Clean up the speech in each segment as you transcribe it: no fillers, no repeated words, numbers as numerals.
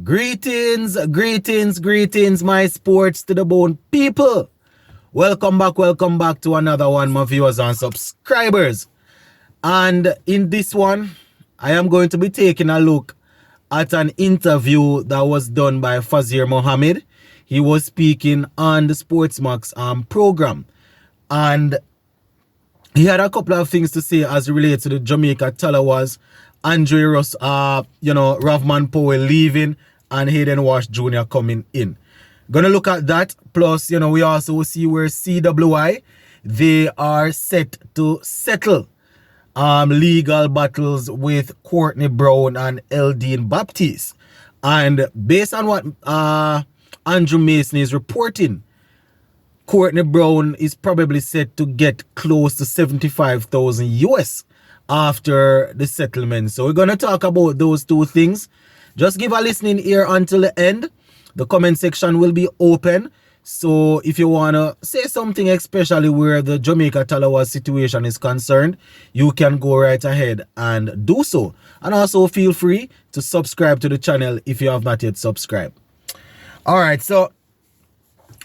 Greetings, my sports to the bone people. Welcome back to another one, my viewers and subscribers. And in this one, I am going to be taking a look at an interview that was done by Fazir Mohammed. He was speaking on the Sportsmax program. And he had a couple of things to say as it relates to the Jamaica Talawas, Andre Ross, Ravman Powell leaving, and Hayden Wash Jr. coming in. Gonna look at that. Plus, we also will see where CWI, they are set to settle legal battles with Courtney Browne and Eldine Baptiste. And based on what Andrew Mason is reporting, Courtney Browne is probably set to get close to 75,000 US after the settlement. So we're going to talk about those two things. Just give a listening ear until the end. The comment section will be open. So if you want to say something, especially where the Jamaica Talawa situation is concerned, you can go right ahead and do so. And also feel free to subscribe to the channel if you have not yet subscribed. All right, so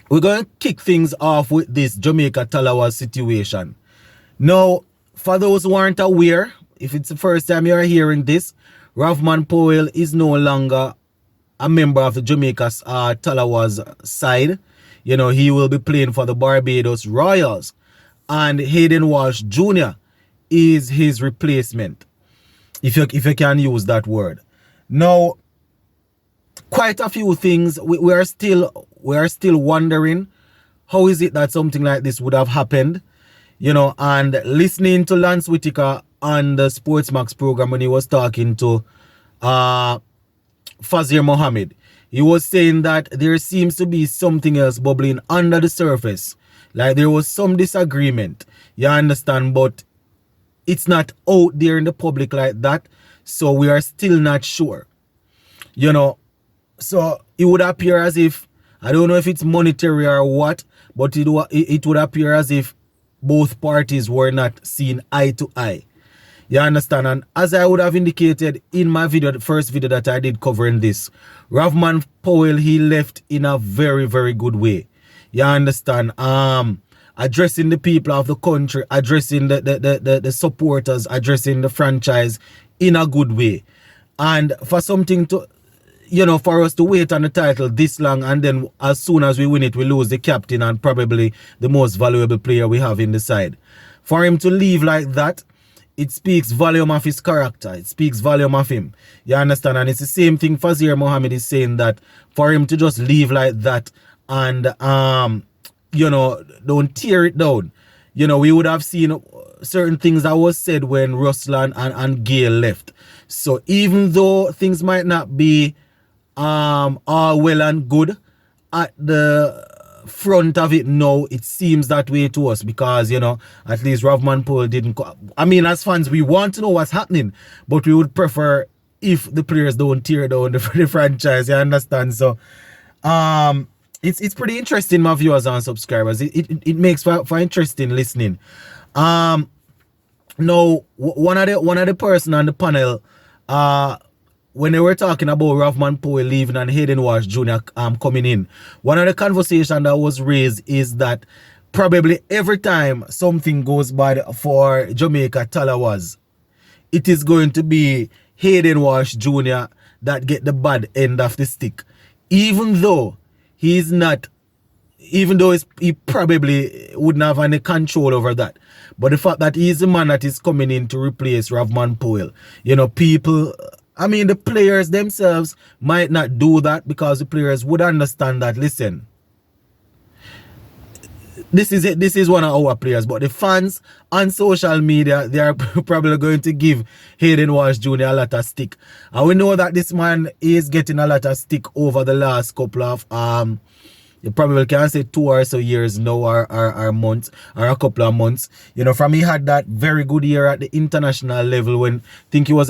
we're going to kick things off with this Jamaica Talawa situation. Now, for those who aren't aware, if it's the first time you're hearing this, Ravman Powell is no longer a member of the Jamaica's Talawa's side. He will be playing for the Barbados Royals. And Hayden Walsh Jr. is his replacement, if you can use that word. Now, quite a few things. We are still wondering how is it that something like this would have happened. And listening to Lance Whitaker on the Sportsmax program when he was talking to Fazir Mohammed, he was saying that there seems to be something else bubbling under the surface. Like there was some disagreement, you understand, but it's not out there in the public like that. So we are still not sure. So it would appear as if, I don't know if it's monetary or what, but it would appear as if both parties were not seen eye to eye. You understand? And as I would have indicated in my video, the first video that I did covering this, Ravman Powell, he left in a very, very good way. You understand? Addressing the people of the country, addressing the supporters, addressing the franchise in a good way. And for something to, for us to wait on the title this long, and then as soon as we win it, we lose the captain and probably the most valuable player we have in the side. For him to leave like that, it speaks volume of his character. It speaks volume of him. You understand? And it's the same thing Fazir Mohammed is saying, that for him to just leave like that and, don't tear it down. We would have seen certain things that was said when Ruslan and Gail left. So even though things might not be all well and good at the front of it now, it seems that way to us because, at least Ravman Powell didn't as fans, we want to know what's happening, but we would prefer if the players don't tear down the franchise, you understand? So it's pretty interesting, my viewers and subscribers. It makes for interesting listening. Now one of the person on the panel, when they were talking about Ravman Powell leaving and Hayden Wash Jr. Coming in, one of the conversation that was raised is that probably every time something goes bad for Jamaica Talawas, it is going to be Hayden Wash Jr. that get the bad end of the stick. Even though he probably wouldn't have any control over that. But the fact that he's the man that is coming in to replace Ravman Powell, people... the players themselves might not do that because the players would understand that, listen, this is it. This is one of our players. But the fans on social media, they are probably going to give Hayden Wash Jr. a lot of stick. And we know that this man is getting a lot of stick over the last couple of you probably can say 2 or so years now, or months, or a couple of months. From he had that very good year at the international level when I think it was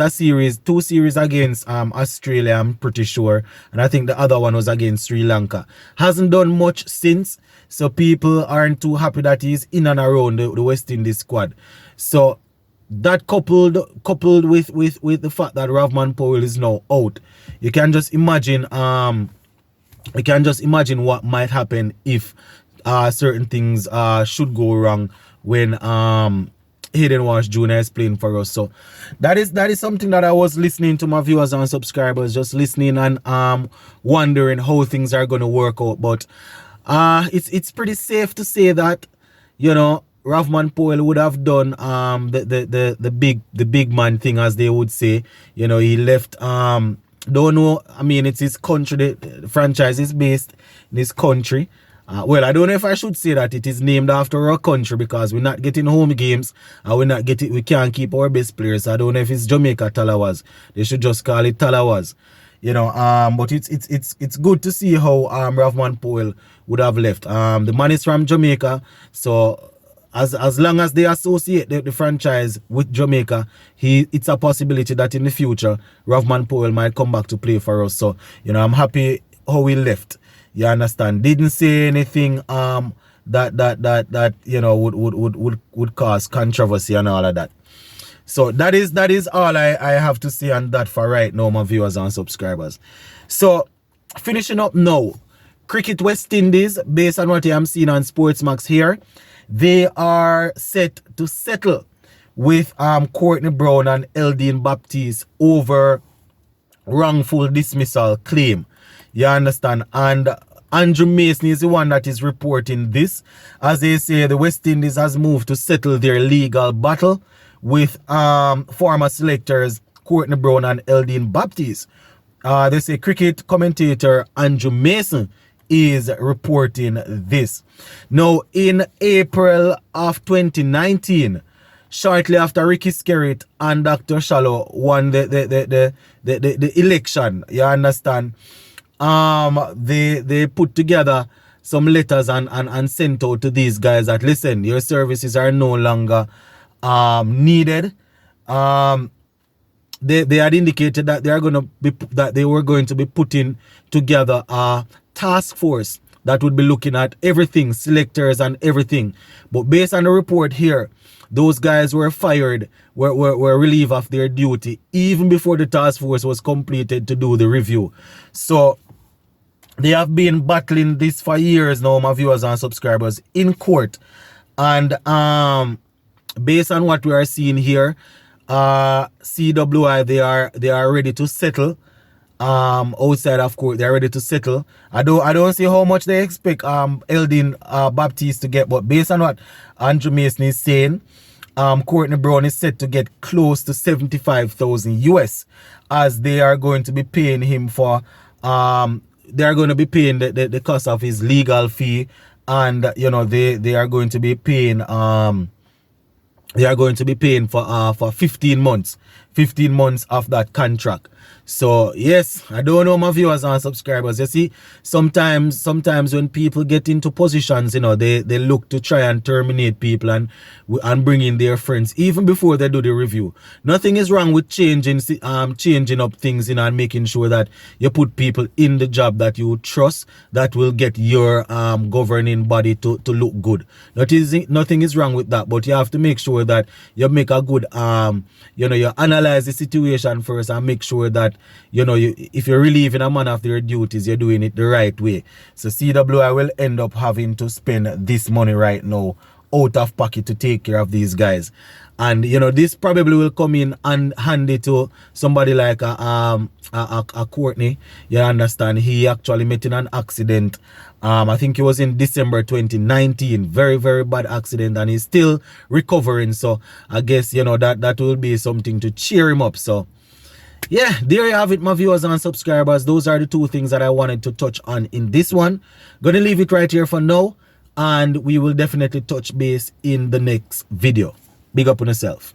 two series against Australia, I'm pretty sure. And I think the other one was against Sri Lanka. Hasn't done much since, so people aren't too happy that he's in and around the West Indies squad. So that coupled with the fact that Ravman Powell is now out, you can just imagine what might happen if certain things should go wrong when Hayden Walsh Jr. is playing for us. So that is something that I was listening to my viewers and subscribers, just listening and wondering how things are going to work out. But it's pretty safe to say that, you know, Ravman Powell would have done the big man thing, as they would say. You know, he left don't know, I mean, it's his country, the franchise is based in his country. Well, I don't know if I should say that it is named after our country, because we're not getting home games and we can't keep our best players. I don't know if it's Jamaica Talawas. They should just call it Talawas. You know, but it's good to see how Ravman Powell would have left. The man is from Jamaica, so as long as they associate the franchise with Jamaica, it's a possibility that in the future Ravman Powell might come back to play for us. So, you know, I'm happy how he left. You understand? Didn't say anything that you know would cause controversy and all of that. So that is all I have to say on that for right now, my viewers and subscribers. So finishing up now, Cricket West Indies, based on what I'm seeing on Sportsmax here, they are set to settle with Courtney Browne and Eldin Baptiste over wrongful dismissal claim. You understand? And Andrew Mason is the one that is reporting this. As they say, the West Indies has moved to settle their legal battle with former selectors Courtney Browne and Eldin Baptiste. They say cricket commentator Andrew Mason is reporting this. Now, in April of 2019, shortly after Ricky Skerritt and Dr. Shallow won the election, you understand, they put together some letters and sent out to these guys that, listen, your services are no longer needed. They had indicated that they were going to be putting together a task force that would be looking at everything, selectors and everything. But based on the report here, those guys were fired, were relieved of their duty even before the task force was completed to do the review. So they have been battling this for years now, my viewers and subscribers, in court. And based on what we are seeing here, CWI, they are ready to settle. Outside of court, they're ready to settle. I don't see how much they expect Eldin Baptiste to get, but based on what Andrew Mason is saying, Courtney Browne is set to get close to 75,000 US, as they are going to be paying him for they are going to be paying the cost of his legal fee, and you know they are going to be paying for 15 months of that contract. So yes, I don't know, my viewers and subscribers. You see, sometimes when people get into positions, you know, they look to try and terminate people and bring in their friends even before they do the review. Nothing is wrong with changing up things, you know, and making sure that you put people in the job that you trust, that will get your governing body to look good. Nothing is wrong with that, but you have to make sure that you make a good you know, you analyze the situation first and make sure that, you know, if you're relieving a man of their duties, you're doing it the right way. So CWI will end up having to spend this money right now out of pocket to take care of these guys. And you know, this probably will come in and handy to somebody like a Courtney. You understand, he actually met in an accident. I think it was in December 2019. Very, very bad accident, and he's still recovering. So I guess, you know, that will be something to cheer him up. So yeah, there you have it, my viewers and subscribers. Those are the two things that I wanted to touch on in this one. Gonna leave it right here for now, and we will definitely touch base in the next video. Big up on yourself.